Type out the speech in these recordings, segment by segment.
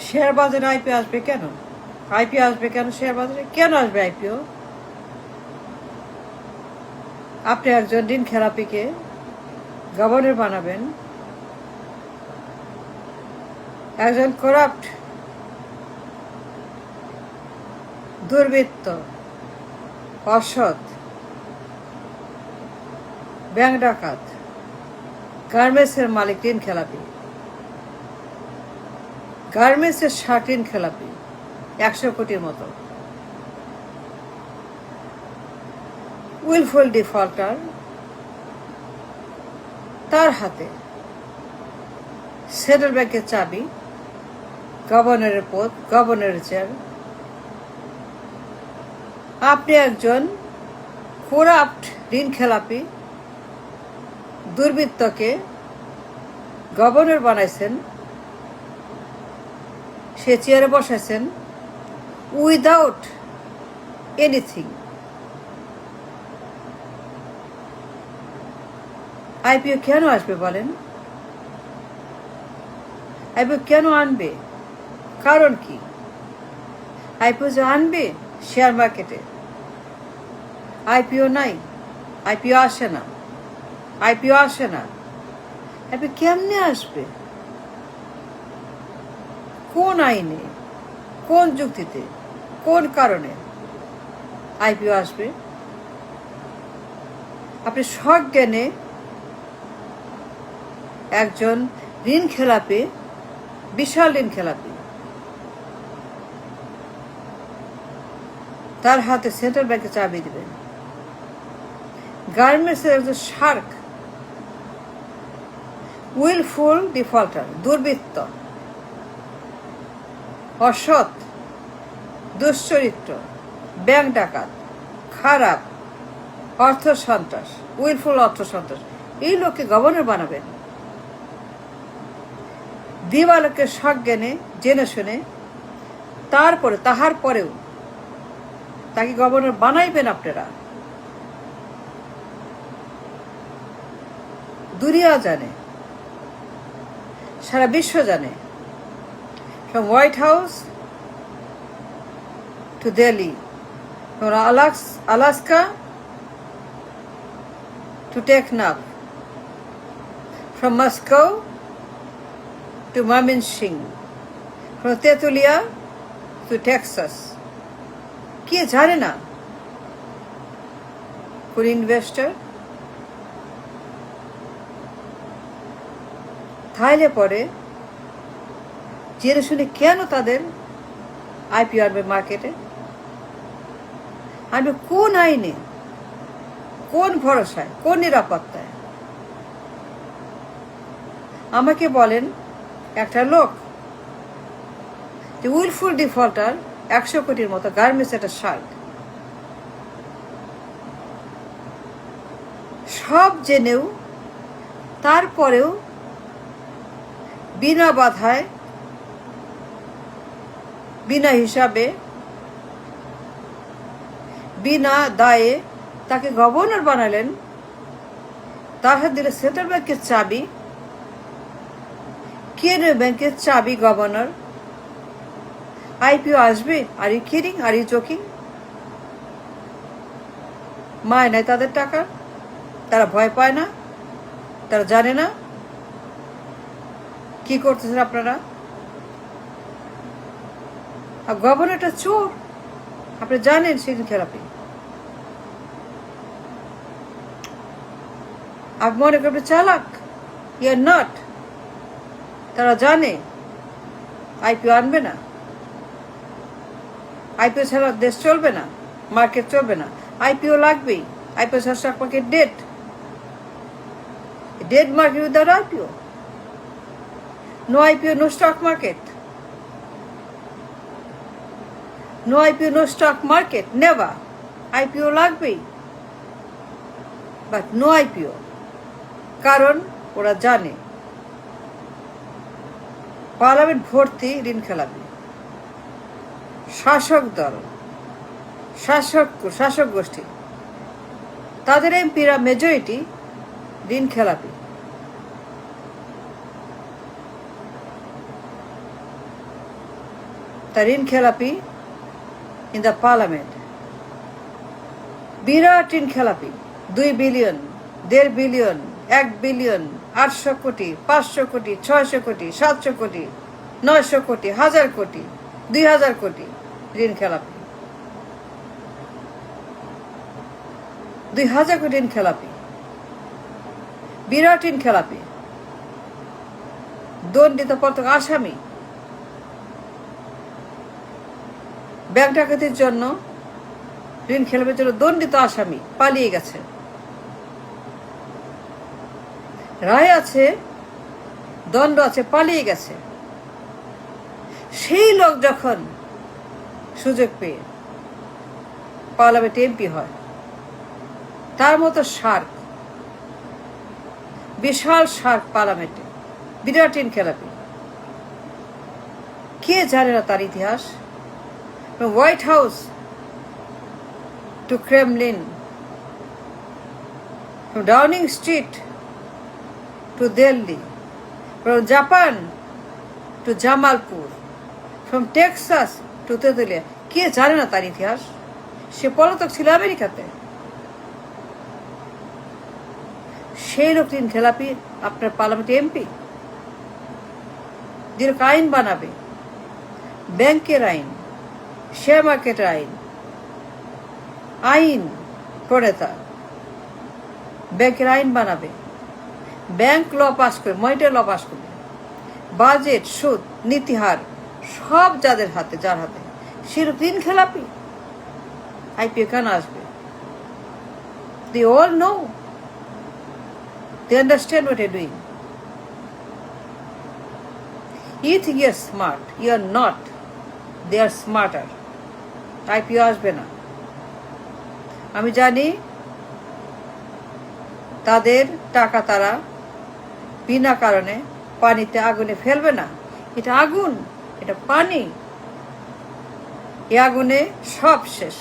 Share বাজারে IPO আসবে কেন? আইপিও আসবে কেন? শেয়ার বাজারে কেন আসবে আইপিও? আপনি একজন ঋণ খেলাপিকে গভর্নর বানাবেন, একজন করাপ্ট দুর্বৃত্ত অসৎ ব্যাংক ডাকাত গার্মেন্টসের মালিক ঋণ খেলাপি, গার্মেন্টসের 60 ঋণ খেলাপি 100 কোটির মতো, উইলফুল ডিফল্টার, তার হাতে সেন্ট্রাল ব্যাংকের চাবি, গভর্নরের পদ, গভর্নরের চেয়ার। আপনি একজন করাপ্ট ঋণ খেলাপি দুর্বৃত্তকে গভর্নর বানাইছেন, সে চেয়ারে বসাইছেন উইদাউট এনিথিং। আইপিও কেন আসবে বলেন? আইপিও কেন আনবে? কারণ কি? আইপিও যে আনবে শেয়ার মার্কেটে, আইপিও নাই, আইপিও আসে না, আইপিও আসে না। আইপিও কেমনে আসবে? কোন আইনে, কোন যুক্তিতে, কোন কারণে আইপিও আসবে? আপনি সজ্ঞানে একজন ঋণ খেলাপি, বিশাল ঋণ খেলাপি, তার হাতে সেন্ট্রাল ব্যাংকে চাবি দিবেন। গার্মেন্টসের একজন শার্ক, উইলফুল ডিফল্টার দুর্বৃত্ত অসৎ দুশ্চরিত্র ব্যাংক ডাকাত খারাপ অর্থ সন্ত্রাস, উইলফুল অর্থ সন্ত্রাস, এই লোককে গভর্নর বানাবেন। দিবালোকে সজ্ঞানে জেনে শুনে তারপরে তাহার পরেও তাকে গভর্নর বানাইবেন আপনারা। দুনিয়া জানে, সারা বিশ্ব জানে, from White House to Delhi, from Alaska to Teknaf, from Moscow to Mymensingh, from Tetulia to Texas. কে জানে না কোন ইনভেস্টর থাইলে পরে জেনে শুনে কেন তাদের আইপিও আনবে মার্কেটে? আনবে কোন আইনে, কোন ভরসায়, কোন নিরাপত্তায়? আমাকে বলেন একটা লোক যে উইলফুল ডিফল্টার 100 কোটির মতো গার্মেন্টস একটা শার্ট, সব জেনেও তারপরেও বিনা বাধায় বিনা হিসাবে বিনা দায়ে তাকে গভর্নর বানালেন। তার হাত দিলে সেন্ট্রাল ব্যাংকের চাবি। কেন্দ্রীয় ব্যাংকের চাবি গভর্নর। আইপিও আসবে? Are you kidding? Are you joking? মায় নাই তাদের টাকা, তারা ভয় পায় না, তারা জানে না কি করতেছেন আপনারা। আর গভর্নরটা চোর, আপনি জানেন সেদিন খেলাপি। আপনি মনে করবেন চালাক, ইউ আর নট। তারা জানে আইপিও আনবে না, আইপিও ছাড়া দেশ চলবে না, মার্কেট চলবে না, আইপিও লাগবেই। আইপিও ছাড়া stock market dead, dead market without IPO. No IPO no stock market, no IPO no stock market, never. IPO লাগবেই, বাট নো আইপিও। কারণ ওরা জানে পার্লামেন্ট ভর্তি ঋণ খেলাপি, শাসক দল, শাসক গোষ্ঠী, তাদের এমপিরা মেজরিটি ঋণ খেলাপি। তার ঋণ খেলাপি ইন দ্য পার্লামেন্ট, বিরাট ঋণ খেলাপি, 2 বিলিয়ন, 1.5 বিলিয়ন, 1 বিলিয়ন, 800 কোটি, 500 কোটি, 600 কোটি, 700 কোটি, 900 কোটি, 1000 কোটি, 2000 কোটি ঋণ খেলাপি, 2000 কোটি ঋণ খেলাপি, বিরাট ঋণ খেলাপি, দণ্ডিত পলাতক আসামি, ব্যাংক ডাকাতির জন্য, ঋণ খেলাপির জন্য দণ্ডিত আসামি, পালিয়ে গেছে, রায় আছে, দণ্ড আছে, পালিয়ে গেছে। সেই লোক যখন সুযোগ পেয়ে পার্লামেন্টে এমপি হয়, তার মতো শার্ক, বিশাল শার্ক পার্লামেন্টে, বিরাট ঋণ খেলাপি, কে জানে না তার ইতিহাস? White house to Kremlin, from Downing Street to Delhi, from Japan to Jamalpur, from Texas to Tetulia, কে জানে না তার ইতিহাস? সে পলাতক ছিল আমেরিকাতে। সেই লোক ঋণ খেলাপি আপনার পার্লামেন্টে এমপি, যেরকম আইন বানাবে, ব্যাংকের আইন, শেয়ার মার্কেটের আইন, আইন প্রণেতা, ব্যাংকের আইন বানাবে, ব্যাংক ল পাস করবে, মনিটারি ল পাস করবে, বাজেট, সুদ, নীতিহার সব যার হাতে সেরূপ ঋণ খেলাপি আইপিও কেন আসবে? They all know, they understand what you're doing. You think you're smart, you are not. They are smarter. IPO আসবে না। আমি জানি তাদের টাকা তারা বিনা কারণে পানিতে আগুনে ফেলবে না। এটা আগুন, এটা পানি, এই আগুনে সব শেষ।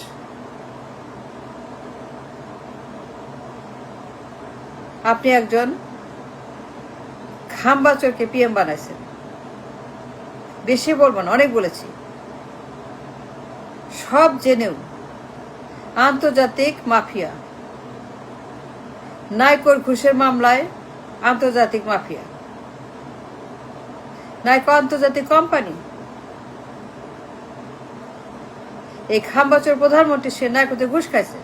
আপনি একজন খাম্বাচোরকে পিএম বানাইছেন, বেশি বলবো না, অনেক বলেছি। সব জেনেও আন্তর্জাতিক মাফিয়া, নাইকোর ঘুষের মামলায় আন্তর্জাতিক মাফিয়া, নাইকো আন্তর্জাতিক কোম্পানি। এই খাম্বাচোর প্রধানমন্ত্রী, সে নাইকোতে ঘুষ খাইছে,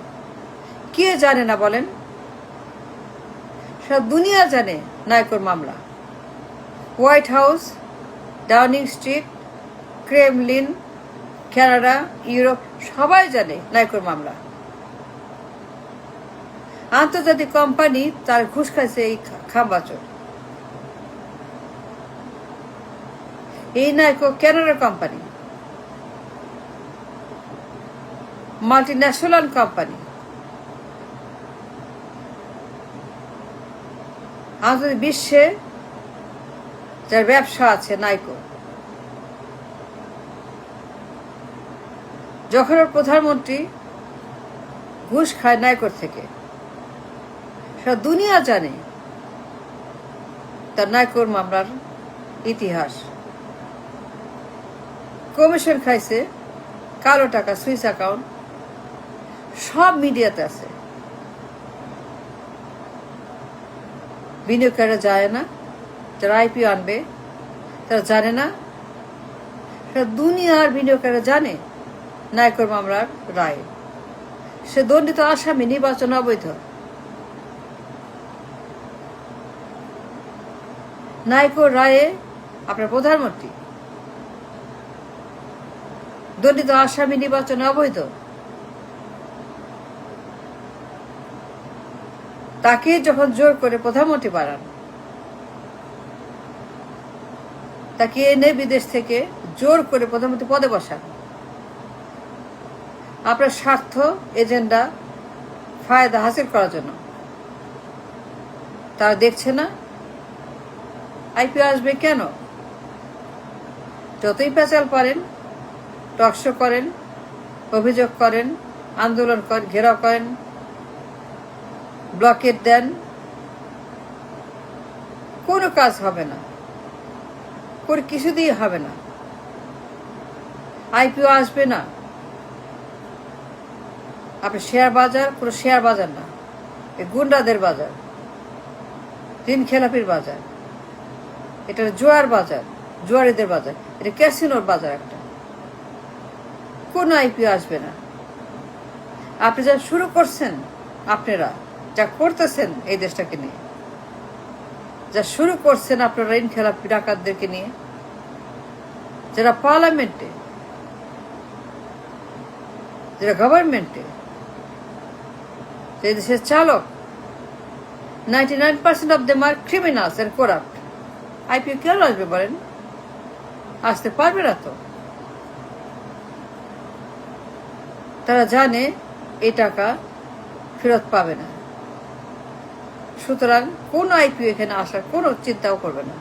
কে জানে না বলেন? সব দুনিয়া জানে নাইকোর মামলা। White house, Downing street, Kremlin, Canada, Europe সবাই জানে নাইকোর মামলা। আন্তর্জাতিক কোম্পানি তার ঘুষ খাইছে এই খাম্বাচোর। এই নাইকো কানাডার কোম্পানি, মাল্টি ন্যাশনাল কোম্পানি, আন্তর্জাতিক বিশ্বে যার ব্যবসা আছে নাইকো। যখন ওর প্রধানমন্ত্রী ঘুষ খায় নাইকোর থেকে, সারা দুনিয়া জানে তার নাইকোর মামলার ইতিহাস। কমিশন খাইছে, কালো টাকা, সুইস অ্যাকাউন্ট, সব মিডিয়াতে আছে। বিনিয়োগকারীরা যায় না, যারা আইপিও আনবে তারা জানে না। দুনিয়ার বিনিয়োগকারীরা জানে নাইকোর মামলার রায়। সে দণ্ডিত আসামি, নির্বাচন অবৈধ। নাইকোর রায়ে আপনার প্রধানমন্ত্রী দণ্ডিত আসামি, নির্বাচন অবৈধ। তাকে যখন জোর করে প্রধানমন্ত্রী বানান, তাকে এনে বিদেশ থেকে জোর করে প্রধানমন্ত্রী পদে বসান, আপনার স্বার্থ, এজেন্ডা, ফায়দা হাসিল করার জন্য। তারা দেখছে না আইপিও আসবে কেন? যতই পেঁচাল পারেন, টকশো করেন, অভিযোগ করেন, আন্দোলন করেন, ঘেরাও করেন, ব্লকেট দেন, কোনো কাজ হবে না, কোনো কিছু দিয়ে হবে না। আইপিও আসবে না। আপনি শেয়ার বাজার পুরো শেয়ার বাজার না, গুন্ডাদের বাজার, ঋণ খেলাপির বাজার, এটা জোয়ার বাজার, জোয়ারিদের বাজার, এটা ক্যাসিনোর বাজার একটা। কোন আইপিও আসবে না। আপনি যা শুরু করছেন, আপনারা যা করতেছেন এই দেশটাকে নিয়ে, যা শুরু করছেন আপনারা ঋণ খেলাপি ডাকাতদেরকে নিয়ে, যারা পার্লামেন্টে, যারা গভর্নমেন্টে, যে দেশের চালক, 99% of them are criminals and corrupt. IPO কেন আসবে বলেন? আসতে পারবে না তো। তারা জানে এই টাকা ফেরত পাবে না, সুতরাং কোন আইপিও এখানে আসার কোনো চিন্তাও করবে না।